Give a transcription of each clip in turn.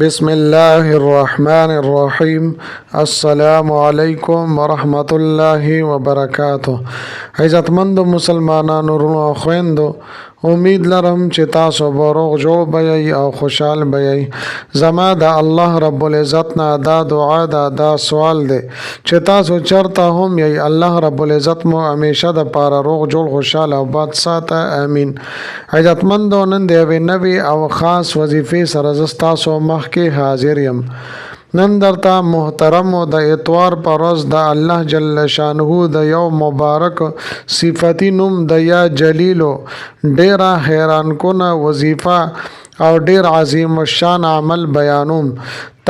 بسم الله الرحمن الرحیم. السلام علیکم ورحمت الله وبرکاته. عزتمند مسلمانانو ورونو او خويندو، امید لرم چې تاسو به روغ جوړ بئ او خوشحال بئ. زما د الله رب العزت نه دا دعا دا سوال دی چې تاسو چرته هم یې الله رب العزت مو همیشه د پاره روغ جوړ خوشحال او باد ساته. امین. عزتمندو، نن د یوې نوې او خاص وظیفې سره زه ستاسو مخکې حاضر یم. نن درته محترم د اتوار پر ورځ د الله جل شانه د یو مبارک صفتی نوم د یا جلیلو ډیره حیران کونه وظیفه او ډیر عظیم الشان عمل بیانوم.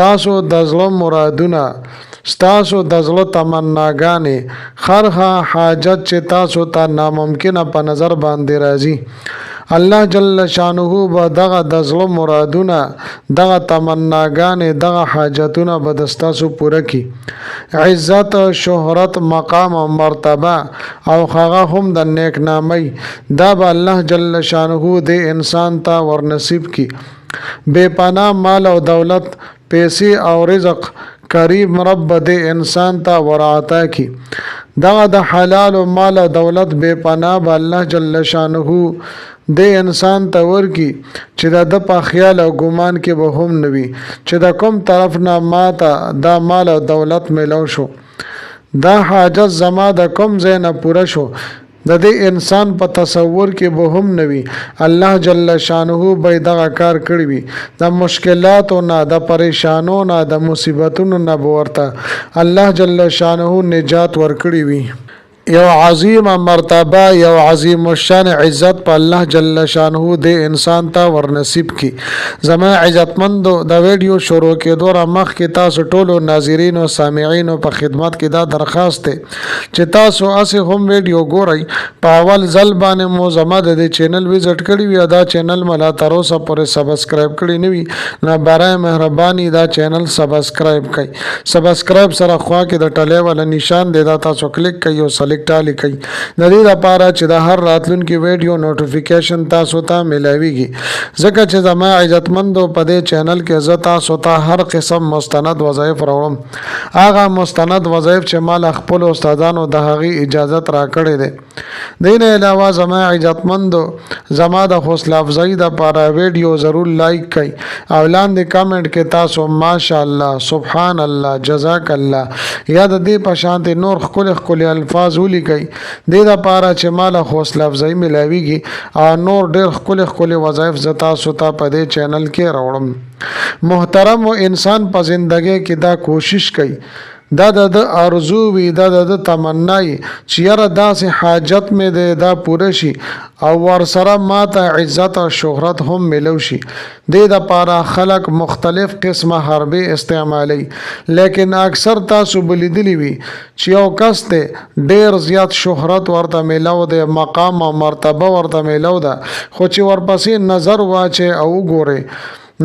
تاسو د زړه مرادونه، ستاسو د زړه تمناګانې، خرخه حاجت چې تاسو ته ناممکنه په نظر باندې راځي، الله جل شانه به دغه د زړه مرادونه، دغه تمناګانې، دغه حاجتونه به د ستاسو پوره کړي. عزت، شهرت، مقام او مرتبه او هغه هم د نیک نامۍ دا به الله جل شانه د انسان ته ورنصیب کړي. بے پناه مال او دولت، پیسې او رزق کریم رب د انسان ته ورعطا کی. دغه د حلال او مال او دولت بے پناه به الله جل شانه د انسان ته ورکی چې د په خیال او ګمان کې به هم نوي چې د کوم طرف نه ماته دا مال او دولت ملو شو، دا حاجت زما د کوم ځای نه پوره شو، د دې انسان په تصور کې به هم نوي. الله جل شانه به دغه کار کړی وي. د مشکلاتو نه، د پریشانو نه، د مصیبتونو نه به ورته الله جل شانه نجات ورکړی وي. یو عظیم مرتبه، یو عظیم الشان عزت په الله جل شانه د انسان ته ورنصیب کی. زما عزتمندو، د ویډیو شروع کېدو را مخکې تاسو ټولو ناظرین او سامعین په خدمت کې دا درخواست دی چې تاسو اسه هم ویډیو ګورئ. په اول ځل باندې مو زما د چینل وزټ کړی وي، دا چینل ملا تر اوسه پورې سبسکرایب کړی نه وي، نه برای مهرباني دا چینل سبسکرایب کړئ. سبسکرایب سره خوا کې د ټلې ولا نشان دی، دا تاسو کلیک کړئ او سلیکټ لیکئ. د دې لپاره چې د هر راتلونکي ویډیو نوټیفیکیشن تاسو ته ملایويږي. ځکه چې زما عزتمندو په دې چینل کې زه تاسو ته هر قسم مستند وظایف راوړم. هغه مستند وظایف چې مال خپل استادانو د هغې اجازت راکړې ده. دین علاوه زما عزتمندو، زما د حوصله افزایی د لپاره ویډیو ضرور لایک کړئ او لاندې کامنټ کې تاسو ماشاءالله، سبحان الله، جزاک الله یا د دې په شان نور خپل الفاظ لیکي. د لپاره چې مال حوصله افزایی ملاويږي او نور ډېر خپل وظایف ز تاسو ته په دې چینل کې راوړم. محترم انسان په زندګۍ کې دا کوشش کوي، دا د ارزو وي، دا د تمنای چې یاره داسې حاجت مې ده دا پوره شي او ورسره ماته عزت او شهرت هم ملو شي. د لپاره خلق مختلف قسمه حربې استعمالي، لیکن اکثر تاسو بلیدلی وي چې یو کس ته ډیر زیات شهرت ورته ملو ده، مقام او مرتبه ورته ملو ده، خو چې ورپسې نظر واچي او وګوري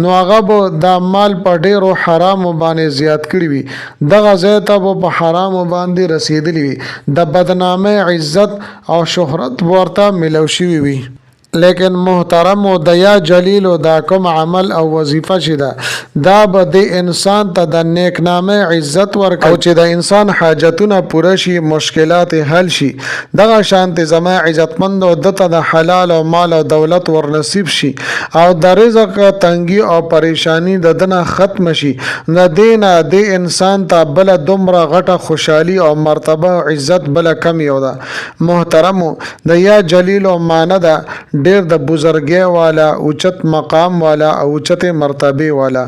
نو هغه به دا مال په ډیرو حرامو باندې زیات کړی وي، دغه ځای ته به په حرامو باندې رسیدلی وي، د بدنامۍ، عزت او شهرت ورته ملو شوی وي. لیکن محترم او د یا جلیل او دا کوم عمل او وظیفه شي دا به د انسان ته د نیک نامه عزت ورکړي او چې د انسان حاجتونه پوره شي، مشکلات حل شي. دغه شانت زما عزتمند او دته د حلال او مال او دولت ورنصیب شي او د رزق تنګي او پریشانی د دنه ختم شي. د دینه د انسان ته بل دومره غټه خوشحالي او مرتبه او عزت بل کم یو ده. محترم د یا جلیل او مانده ډیر د بزرګي والا، اوچت مقام والا او اوچت مرتبه والا.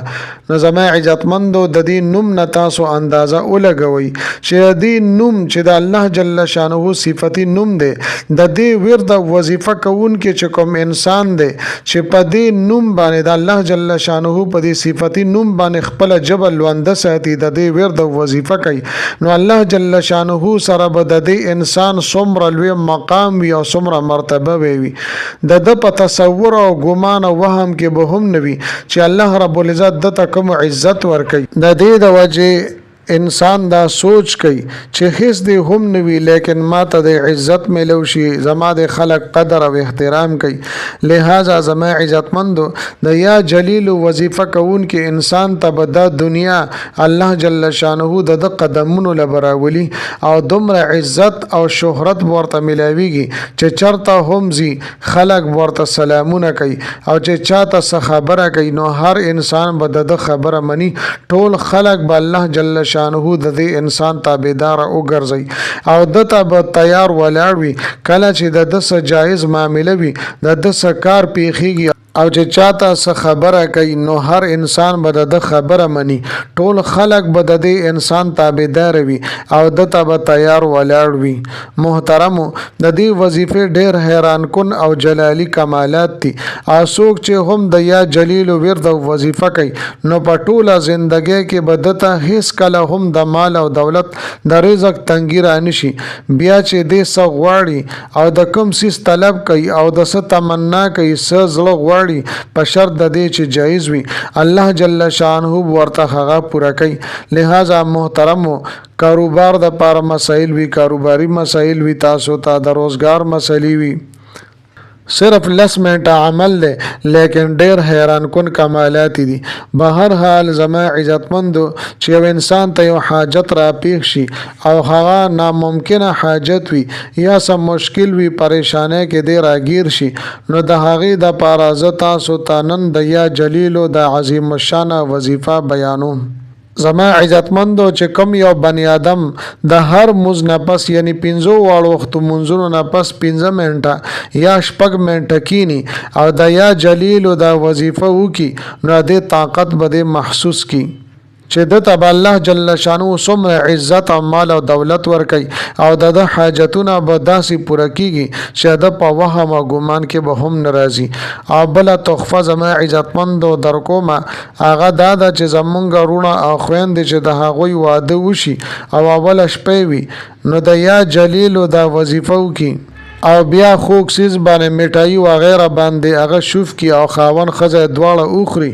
نو زما عزتمندو، د دې نوم نه تاسو اندازه ولګوي چې د دې نوم چې د الله جل شانه صفتی نوم دی، د دې ورته وظیفه کوون کې چې کوم انسان دی چې په دې نوم باندې د الله جل شانه په دې صفتی نوم باندې خپل جبل لوند ساتي، د دې ورته وظیفه کوي، نو الله جل شانه سره به د دې انسان څومره لوی مقام وي او څومره مرتبه وي. د په تصور او ګمان او وهم کې به هم نوي چې الله رب العزت د کوم عزت ورکړي. د دې د وجه انسان دا سوچ کوي چې هیڅ دی هم نوي لیکن ما ته د عزت ملو شي زما د خلق قدر او احترام کوي لہذا زما عزتمندو د یا جلیل وظیفه کون کې انسان ته د دنیا الله جل شانه د قدمونو لبراولي او دومره عزت او شهرت ورته ملاويږي چې چرته هم زی خلق ورته سلامونه کوي او چې چاته خبره کوي نو هر انسان به د خبره مني ټول خلق به الله جل شانه د دې انسان تابعدار او ګرځي او دته به تیار ولاړ وي کله چې د څه جایز معاملې وي د څه کار پیخيږي او چې چاته څه خبره کوي نو هر انسان به د خبره مني ټول خلق به د انسان تابعدار وي او دته به تیار ولاړ وي محترمو د دې وظیفه ډېر حیران کن او جلالی کمالات دي اسوک چې هم د یا جلیل ورد وظیفه کوي نو په ټوله ژوندۍ کې به دته هیڅ کله هم د مال او دولت د رزق تنګی را نشي بیا چې دې څه غواړي او د کوم سیس طلب کوي او د څه تمنا کوي څه زړه په شرط د دې چې جایز وي الله جل شانه ورته هغه پوره کوي لہذا محترمو کاروبار د پاره مسائل وی کاروباري مسائل وی تاسو ته د روزګار مسلې وی صرف 10 منټه عمل له لیکن ډیر حیران کن کمالات دي بهر حال زما عزتمندو چې یو انسان ته یو حاجت را پیښ شي او هغه ناممکنه حاجت وي یا سم مشکل وي پریشانه کې دی راگیر شي نو د هغه د پاره تاسو ته نن د یا جلیل او د عظیم الشان وظیفه بیانوم زما عزتمندو چې کوم یو بنی آدم د هر مز نه پس یعنی 15 واړو وخت منځونو نه پس 15 منټه یا شپږ منټه کینی او د یا جلیل او د وظیفه وکي نو د طاقت بده محسوس کی چې د تب الله جل شانو سمره عزت او مال او دولت ور کوي او د حاجتونه به داسي پوره کیږي چې د په وهم او ګمان کې به هم ناراضي او بل تحفه زما عزتمند در کومه هغه دا چې زمونږ رونه او خويند چې د هغوی واده وشي او اول شپه وي نو د یا جلیل او د وظیفه وکي او بیا خوک سیز باندې میټای و غیره باندې هغه شوف کی او خاون خزه دواړه اوخري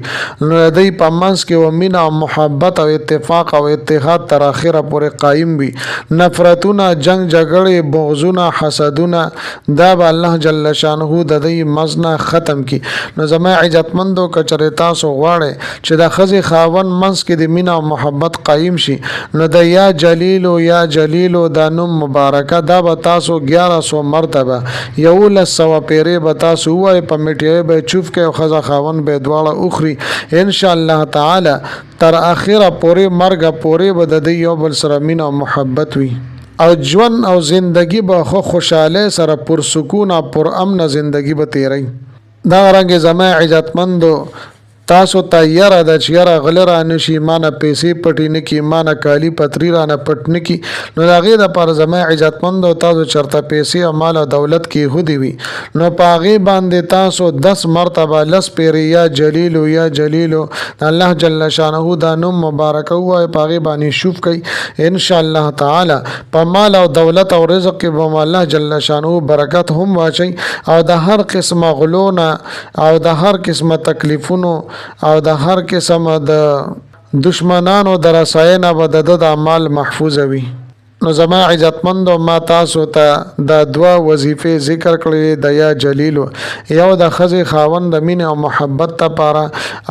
نو دای په منس کې و مینا او محبت او اتفاق او اتحاد تر اخره پورې قائم وي نفرتونه جنگ جګړې بغضونه حسدونه دا به الله جل شانه د دې مزنه ختم کی نو زما عزتمندو کچره تاسو غواړي چې د خزه خاون منس کې د مینا او محبت قائم شي نو د یا جلیل او یا جلیل او د نوم مبارکه دا به تاسو 1100 مرتبه یو لسو پیری بتا سوای په میټي به چوف کې خزا خاون به دواړه اخري ان شاء الله تعالی تر اخره پورې مرګ پورې بد د یو بل سره مين او محبت وي او ژوند او زندگی به خوشاله سره پر سکون او پر امن زندگی به تیری دا رنګ زما عزتمندو تاسو تیار د چیرې غلره نشي مانه پیسې پټی نه کی مانه کالی پتری رانه پټ نه کی نو هغه د پر زما عزتمند او تاسو چرته پیسې او مال او دولت کې هدي وي نو پاغي باندې تاسو 10 مرتبه لس پیر یا جلیل یا جلیل الله جل شانه دا نوم مبارک وای پاغي باندې شوف کوي ان شاء الله تعالی په مال او دولت او رزق کې به الله جل شانه برکت هم واچي او د هر قسمه غلونه او د هر قسمه تکلیفونو او د هر قسم د دشمنانو درساینه به د اعمال محفوظ وي نو زما عزتمند ما تاسو ته د دوا وظیفه ذکر کړې د یا جلیل یو د خزه خاوند د مين او محبت ته پاره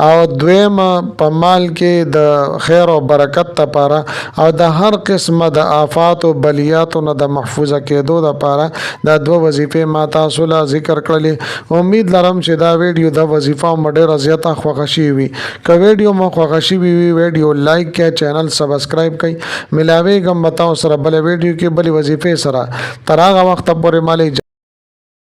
او دویم په مال کې د خیر او برکت ته پاره او د هر قسمه د آفات او بلیات نه د محفوظه کېدو د پاره د دوا وظیفه ما تاسو لا ذکر کړلې امید لرم چې دا ویډیو د وظیفه مډه رضایت خوښ شي وي که ویډیو مو خوښ شي وي ویډیو لایک کړئ چینل سبسکرایب کړئ ملاوي غم بتاو سره بل ویډیو کې بل وظیفه سره تر هغه وخت پورې مالې